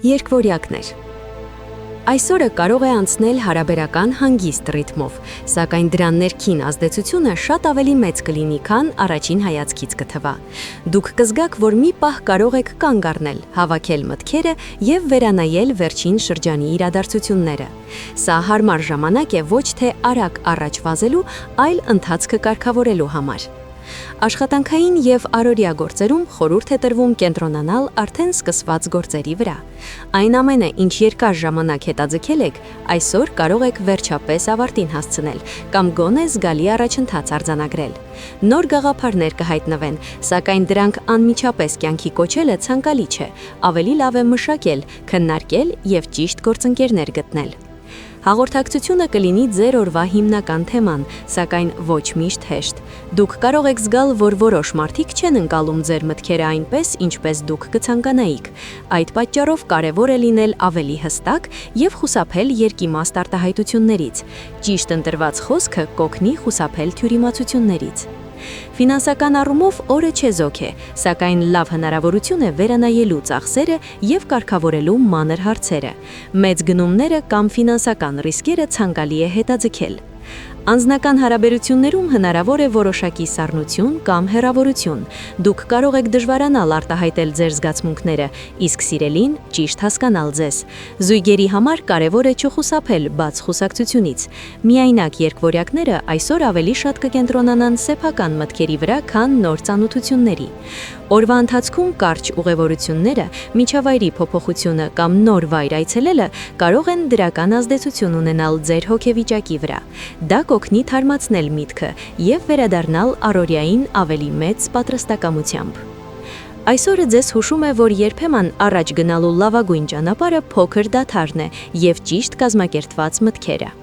Երկվորյակներ։ Այսօրը կարող է անցնել հարաբերական հանգիստ ռիթմով, սակայն դրան ներքին ազդեցությունը շատ ավելի մեծ կլինի, քան առաջին հայացքից կթվա։ Դուք կզգաք, որ մի պահ կարող եք կանգ առնել, հավաքել մտքերը եւ վերանայել վերջին շրջանի իրադարձությունները։ Սա հարմար ժամանակ է ոչ թե արագ առաջ վազելու, այլ ընթացքը կարգավորելու համար։ Աշխատանքային եւ առօրյա գործերում խորհուրդ է տրվում կենտրոնանալ արդեն սկսված գործերի վրա։ Այն ամենը, ինչ երկար ժամանակ հետաձգել եք, այսօր կարող եք վերջապես ավարտին հասցնել կամ գոնե զգալի առաջընթաց արձանագրել։ Նոր գաղափարներ կհայտնվեն, սակայն դրանք անմիջապես կյանքի կոչելը ցանկալի չէ։ Ավելի լավ է մշակել, քննարկել եւ ճիշտ գործընկերներ գտնել։ Հաղորդակցությունը կլինի ձեր օրվա հիմնական թեման, սակայն ոչ միշտ հեշտ։ Դուք կարող եք զգալ, որ որոշ մարդիկ չեն ընկալում ձեր մտքերը այնպես, ինչպես դուք կցանկանայիք։ Այդ պատճառով կարևոր է լինել ավելի հստակ եւ խուսափել երկիմաստ արտահայտություններից։ Ճիշտ ընտրված խոսքը կօգնի խուսափել թյուրիմացություններից։ Ֆինանսական առումով օրը չեզոք է, սակայն լավ հնարավորություն է վերանայելու ծախսերը եւ կարգավորելու մանր հարցերը։ Մեծ գնումները կամ ֆինանսական ռիսկերը ցանկալի է հետաձգել։ Անձնական հարաբերություններում հնարավոր է որոշակի սառնություն կամ հեռավորություն։ Դուք կարող եք դժվարանալ արտահայտել ձեր զգացմունքները, իսկ սիրելին ճիշտ հասկանալ ձեզ։ Զույգերի համար կարևոր է չխուսափել բաց խոսակցությունից։ Միայնակ երկվորյակները այսօր ավելի շատ կկենտրոնանան սեփական մտքերի վրա, քան նոր ծանոթությունների։ Օրվա ընթացքում կարճ ուղևորությունները, միջավայրի փոփոխությունը կամ նոր վայր այցելելը կարող են դրական ազդեցություն ունենալ ձեր հոգեվիճակի վրա։ Դա կօգնի թարմացնել միտքը եւ վերադառնալ առօրյային ավելի մեծ պատրաստակամությամբ։ Այսօրը ձեզ հուշում է, որ երբեմն առաջ գնալու լավագույն ճանապարհը փոքր դադարն է եւ ճիշտ կազմակերպված մտքերը։